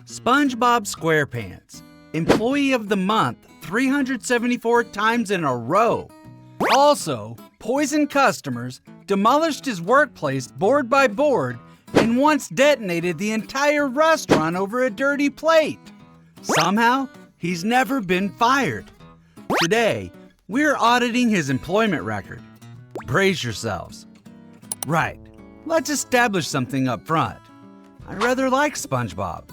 SpongeBob SquarePants, Employee of the Month 374 times in a row. Also, poisoned customers, demolished his workplace board by board, and once detonated the entire restaurant over a dirty plate. Somehow, he's never been fired. Today, we're auditing his employment record. Brace yourselves. Right, let's establish something up front. I rather like SpongeBob.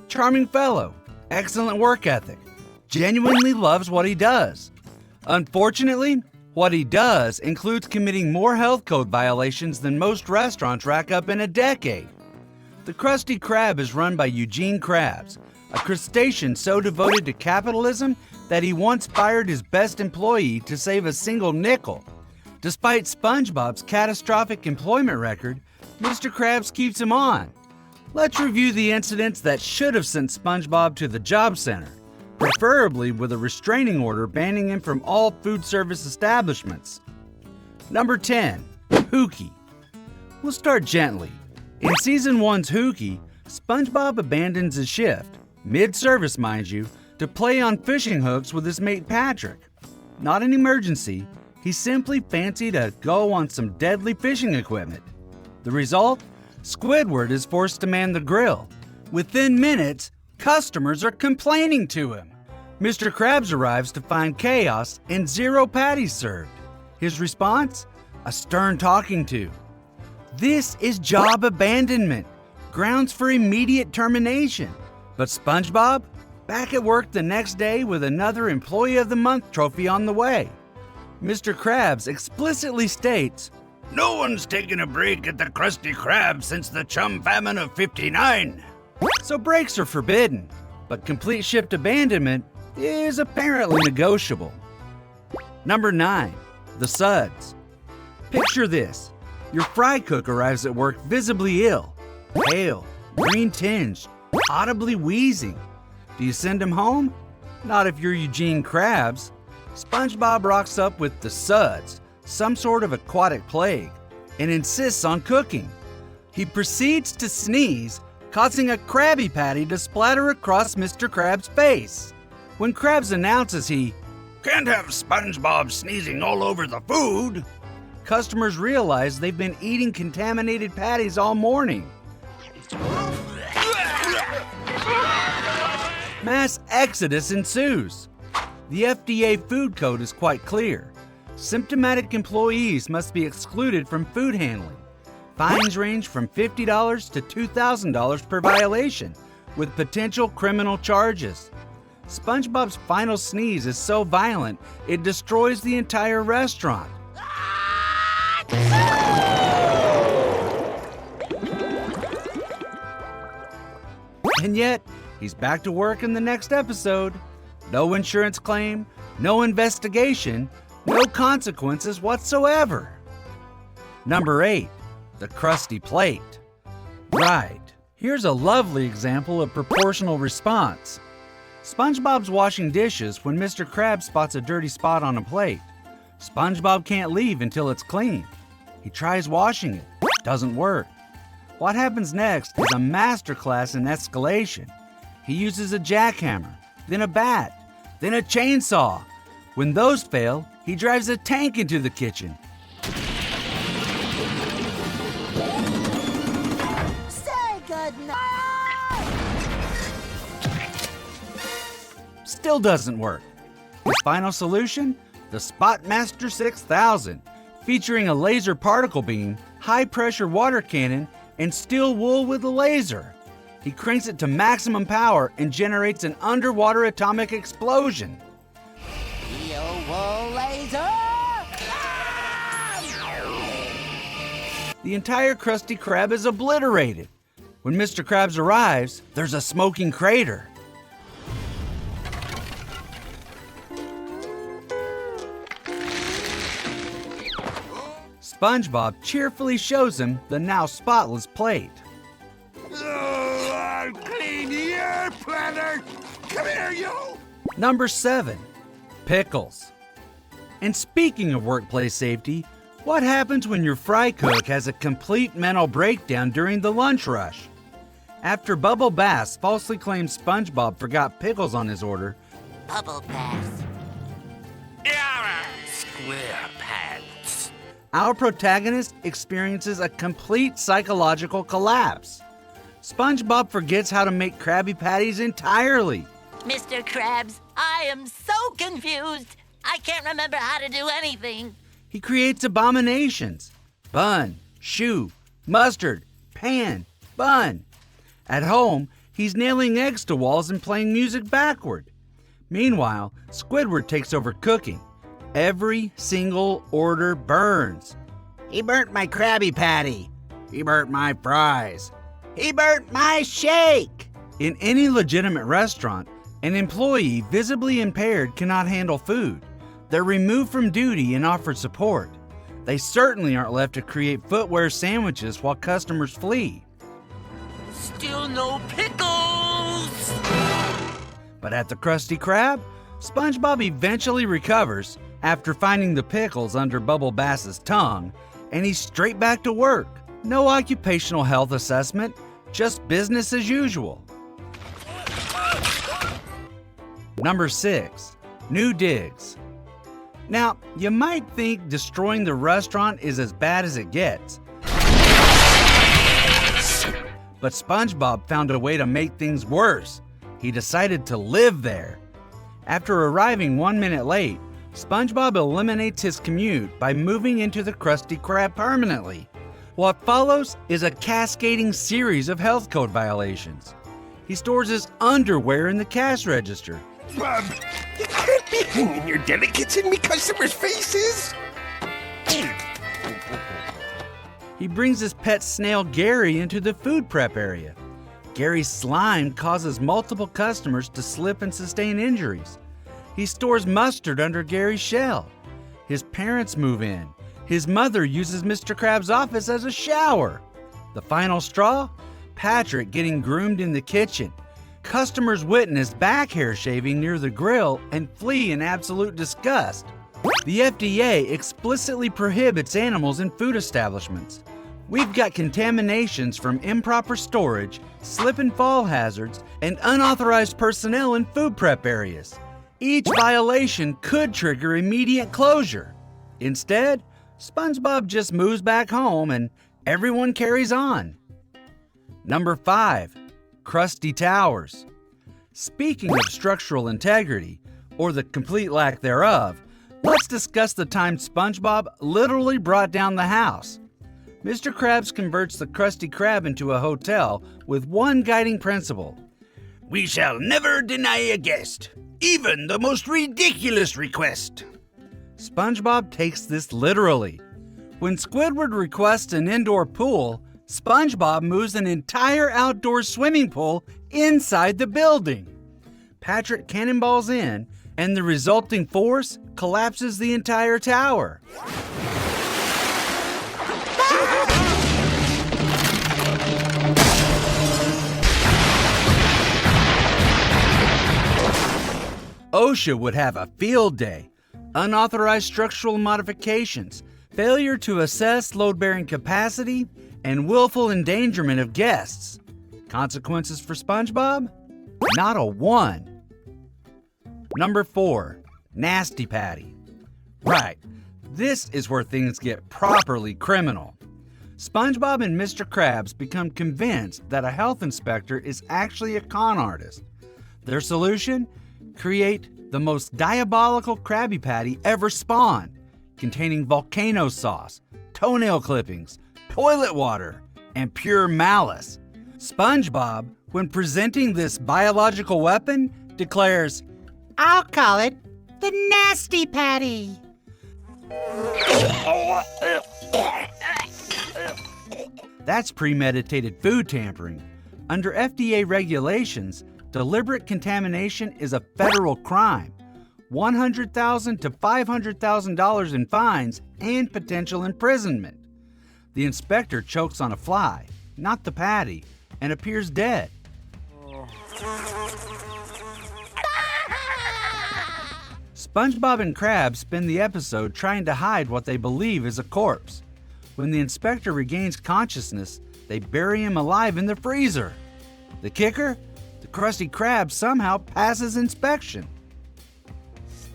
Charming fellow, excellent work ethic, genuinely loves what he does. Unfortunately, what he does includes committing more health code violations than most restaurants rack up in a decade. The Krusty Krab is run by Eugene Krabs, a crustacean so devoted to capitalism that he once fired his best employee to save a single nickel. Despite SpongeBob's catastrophic employment record, Mr. Krabs keeps him on. Let's review the incidents that should have sent SpongeBob to the job center, preferably with a restraining order banning him from all food service establishments. Number 10. Hooky. We'll start gently. In Season 1's Hooky, SpongeBob abandons his shift, mid-service mind you, to play on fishing hooks with his mate Patrick. Not an emergency, he simply fancied a go on some deadly fishing equipment. The result? Squidward is forced to man the grill. Within minutes, customers are complaining to him. Mr. Krabs arrives to find chaos and 0 patties served. His response? A stern talking to. This is job abandonment, grounds for immediate termination. But SpongeBob? Back at work the next day with another Employee of the Month trophy on the way. Mr. Krabs explicitly states, "No one's taken a break at the Krusty Krab since the chum famine of '59. So breaks are forbidden, but complete shift abandonment is apparently negotiable. Number 9. The suds. Picture this. Your fry cook arrives at work visibly ill, pale, green tinged, audibly wheezing. Do you send him home? Not if you're Eugene Krabs. SpongeBob rocks up with the suds, some sort of aquatic plague, and insists on cooking. He proceeds to sneeze, causing a Krabby Patty to splatter across Mr. Krabs' face. When Krabs announces he can't have SpongeBob sneezing all over the food, customers realize they've been eating contaminated patties all morning. Mass exodus ensues. The FDA food code is quite clear. Symptomatic employees must be excluded from food handling. Fines range from $50 to $2,000 per violation, with potential criminal charges. SpongeBob's final sneeze is so violent, it destroys the entire restaurant. And yet, he's back to work in the next episode. No insurance claim, no investigation, no consequences whatsoever. Number 8. The Krusty Plate. Right, here's a lovely example of proportional response. SpongeBob's washing dishes when Mr. Krabs spots a dirty spot on a plate. SpongeBob can't leave until it's clean. He tries washing it. Doesn't work. What happens next is a masterclass in escalation. He uses a jackhammer, then a bat, then a chainsaw. When those fail, he drives a tank into the kitchen. Say goodnight! Still doesn't work. His final solution? The Spotmaster 6000, featuring a laser particle beam, high-pressure water cannon, and steel wool with a laser. He cranks it to maximum power and generates an underwater atomic explosion. Steel wool laser! The entire Krusty Krab is obliterated. When Mr. Krabs arrives, there's a smoking crater. SpongeBob cheerfully shows him the now spotless plate. Oh, I'll clean your platter! Come here, you! Number 7. Pickles. And speaking of workplace safety, what happens when your fry cook has a complete mental breakdown during the lunch rush? After Bubble Bass falsely claims SpongeBob forgot pickles on his order, Bubble bath. Squarepants. our protagonist experiences a complete psychological collapse. SpongeBob forgets how to make Krabby Patties entirely. Mr. Krabs, I am so confused. I can't remember how to do anything. He creates abominations: bun, shoe, mustard, pan, bun. At home, he's nailing eggs to walls and playing music backward. Meanwhile, Squidward takes over cooking. Every single order burns. He burnt my Krabby Patty. He burnt my fries. He burnt my shake. In any legitimate restaurant, an employee visibly impaired cannot handle food. They're removed from duty and offered support. They certainly aren't left to create footwear sandwiches while customers flee. Still no pickles. But at the Krusty Krab, SpongeBob eventually recovers after finding the pickles under Bubble Bass's tongue, and he's straight back to work. No occupational health assessment, just business as usual. Number 6, new digs. Now, you might think destroying the restaurant is as bad as it gets. But SpongeBob found a way to make things worse. He decided to live there. After arriving 1 minute late, SpongeBob eliminates his commute by moving into the Krusty Krab permanently. What follows is a cascading series of health code violations. He stores his underwear in the cash register. Bob, you can't be hanging your delicates in me customers' faces. He brings his pet snail Gary into the food prep area. Gary's slime causes multiple customers to slip and sustain injuries. He stores mustard under Gary's shell. His parents move in. His mother uses Mr. Krabs' office as a shower. The final straw? Patrick getting groomed in the kitchen. Customers witness back hair shaving near the grill and flee in absolute disgust. The FDA explicitly prohibits animals in food establishments. We've got contaminations from improper storage, slip and fall hazards, and unauthorized personnel in food prep areas. Each violation could trigger immediate closure. Instead, SpongeBob just moves back home and everyone carries on. Number 5, Krusty Towers. Speaking of structural integrity, or the complete lack thereof, let's discuss the time SpongeBob literally brought down the house. Mr. Krabs converts the Krusty Krab into a hotel with one guiding principle: we shall never deny a guest, even the most ridiculous request. SpongeBob takes this literally. When Squidward requests an indoor pool, SpongeBob moves an entire outdoor swimming pool inside the building. Patrick cannonballs in, and the resulting force collapses the entire tower. OSHA would have a field day. Unauthorized structural modifications, failure to assess load-bearing capacity, and willful endangerment of guests. Consequences for SpongeBob? Not a one. Number 4, Nasty Patty. Right, this is where things get properly criminal. SpongeBob and Mr. Krabs become convinced that a health inspector is actually a con artist. Their solution? Create the most diabolical Krabby Patty ever spawned, containing volcano sauce, toenail clippings, toilet water, and pure malice. SpongeBob, when presenting this biological weapon, declares, I'll call it the Nasty Patty. That's premeditated food tampering. Under FDA regulations, deliberate contamination is a federal crime. $100,000 to $500,000 in fines and potential imprisonment. The inspector chokes on a fly, not the patty, and appears dead. SpongeBob and Krabs spend the episode trying to hide what they believe is a corpse. When the inspector regains consciousness, they bury him alive in the freezer. The kicker? The Krusty Krab somehow passes inspection.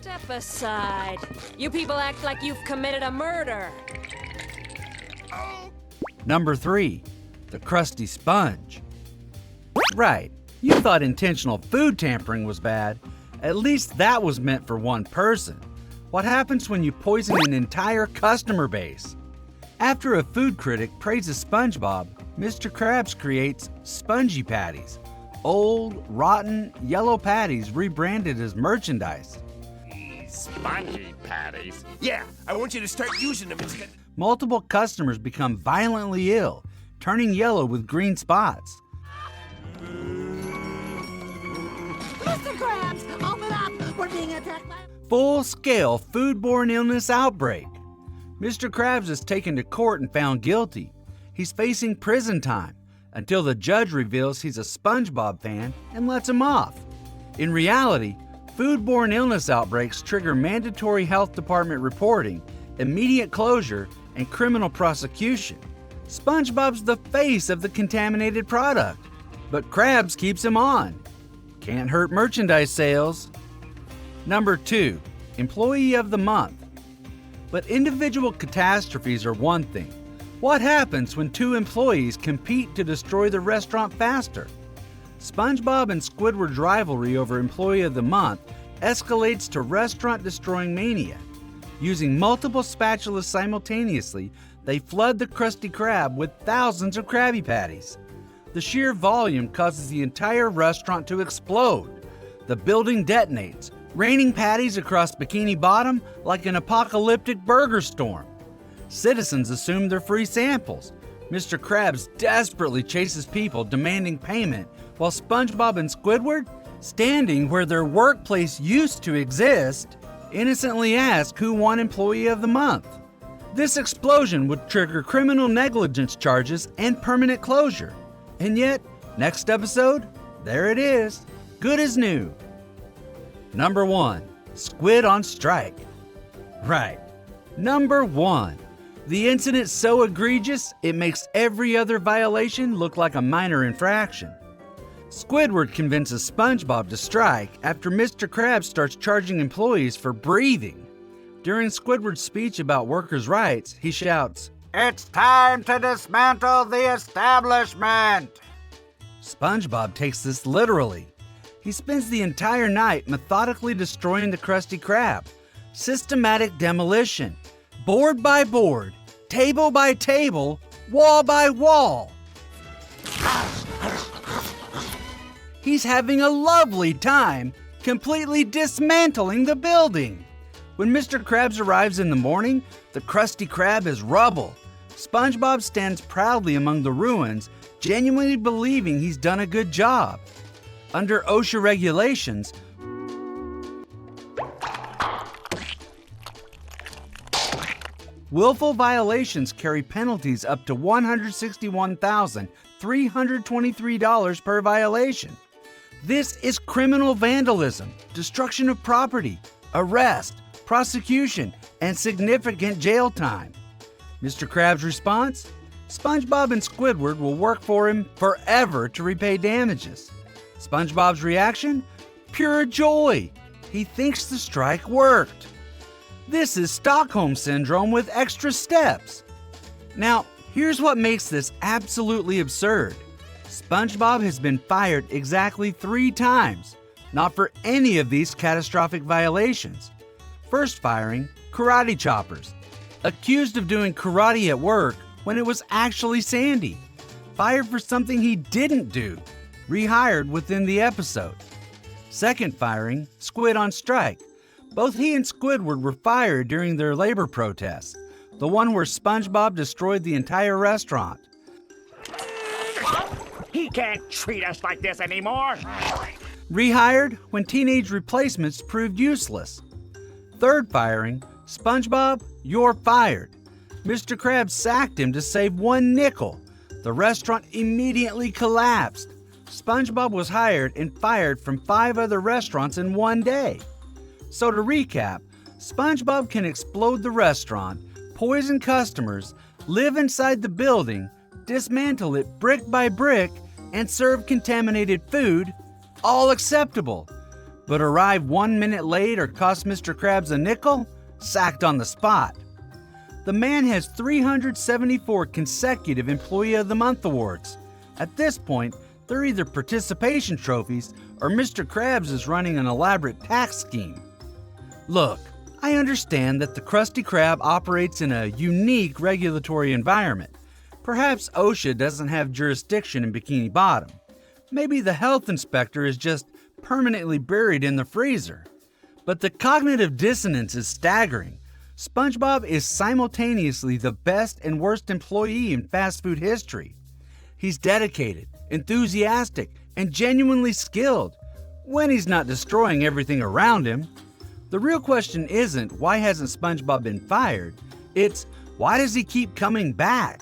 Step aside. You people act like you've committed a murder. Number 3, the Krusty Sponge. Right, you thought intentional food tampering was bad. At least that was meant for one person. What happens when you poison an entire customer base? After a food critic praises SpongeBob, Mr. Krabs creates spongy patties. Old, rotten, yellow patties rebranded as merchandise. Spongy patties? Yeah, I want you to start using them instead. Multiple customers become violently ill, turning yellow with green spots. Mr. Krabs, open up! We're being attacked by... Full-scale foodborne illness outbreak. Mr. Krabs is taken to court and found guilty. He's facing prison time until the judge reveals he's a SpongeBob fan and lets him off. In reality, foodborne illness outbreaks trigger mandatory health department reporting, immediate closure, and criminal prosecution. SpongeBob's the face of the contaminated product, but Krabs keeps him on. Can't hurt merchandise sales. Number 2, Employee of the Month. But individual catastrophes are one thing. What happens when 2 employees compete to destroy the restaurant faster? SpongeBob and Squidward's rivalry over Employee of the Month escalates to restaurant-destroying mania. Using multiple spatulas simultaneously, they flood the Krusty Krab with thousands of Krabby Patties. The sheer volume causes the entire restaurant to explode. The building detonates, raining patties across Bikini Bottom like an apocalyptic burger storm. Citizens assume they're free samples. Mr. Krabs desperately chases people demanding payment, while SpongeBob and Squidward, standing where their workplace used to exist, innocently ask who won Employee of the Month. This explosion would trigger criminal negligence charges and permanent closure. And yet, next episode, there it is, good as new. Number 1, Squid on strike. Right. Number 1, the incident so egregious it makes every other violation look like a minor infraction. Squidward convinces SpongeBob to strike after Mr. Krabs starts charging employees for breathing. During Squidward's speech about workers' rights, he shouts, "It's time to dismantle the establishment!" SpongeBob takes this literally. He spends the entire night methodically destroying the Krusty Krab. Systematic demolition. Board by board, table by table, wall by wall. He's having a lovely time completely dismantling the building. When Mr. Krabs arrives in the morning, the Krusty Krab is rubble. SpongeBob stands proudly among the ruins, genuinely believing he's done a good job. Under OSHA regulations, willful violations carry penalties up to $161,323 per violation. This is criminal vandalism, destruction of property, arrest, prosecution, and significant jail time. Mr. Krabs' response? SpongeBob and Squidward will work for him forever to repay damages. SpongeBob's reaction? Pure joy. He thinks the strike worked. This is Stockholm Syndrome with extra steps. Now, here's what makes this absolutely absurd. SpongeBob has been fired exactly 3 times, not for any of these catastrophic violations. First firing, karate choppers. Accused of doing karate at work when it was actually Sandy. Fired for something he didn't do. Rehired within the episode. Second firing, Squid on strike. Both he and Squidward were fired during their labor protests. The one where SpongeBob destroyed the entire restaurant. He can't treat us like this anymore. Rehired when teenage replacements proved useless. Third firing, SpongeBob, you're fired. Mr. Krabs sacked him to save 1 nickel. The restaurant immediately collapsed. SpongeBob was hired and fired from 5 other restaurants in 1 day. So to recap, SpongeBob can explode the restaurant, poison customers, live inside the building, dismantle it brick by brick, and serve contaminated food, all acceptable. But arrive 1 minute late or cost Mr. Krabs a nickel? Sacked on the spot. The man has 374 consecutive Employee of the Month awards. At this point, they're either participation trophies or Mr. Krabs is running an elaborate tax scheme. Look, I understand that the Krusty Krab operates in a unique regulatory environment. Perhaps OSHA doesn't have jurisdiction in Bikini Bottom. Maybe the health inspector is just permanently buried in the freezer. But the cognitive dissonance is staggering. SpongeBob is simultaneously the best and worst employee in fast food history. He's dedicated, enthusiastic, and genuinely skilled when he's not destroying everything around him. The real question isn't why hasn't SpongeBob been fired, it's why does he keep coming back?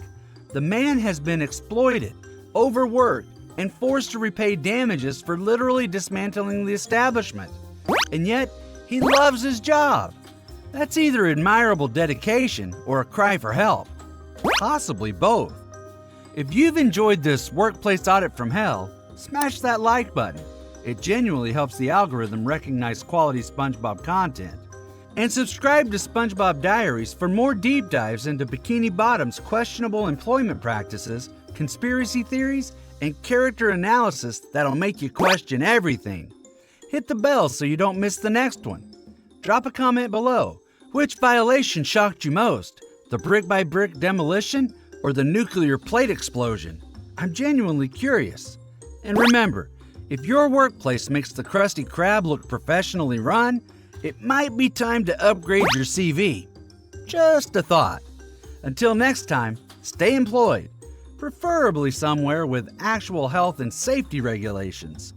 The man has been exploited, overworked, and forced to repay damages for literally dismantling the establishment. And yet, he loves his job. That's either admirable dedication or a cry for help. Possibly both. If you've enjoyed this workplace audit from hell, smash that like button. It genuinely helps the algorithm recognize quality SpongeBob content. And subscribe to SpongeBob Diaries for more deep dives into Bikini Bottom's questionable employment practices, conspiracy theories, and character analysis that'll make you question everything. Hit the bell so you don't miss the next one. Drop a comment below. Which violation shocked you most? The brick-by-brick demolition or the nuclear plate explosion? I'm genuinely curious. And remember, if your workplace makes the Krusty Krab look professionally run, it might be time to upgrade your CV. Just a thought. Until next time, stay employed, preferably somewhere with actual health and safety regulations.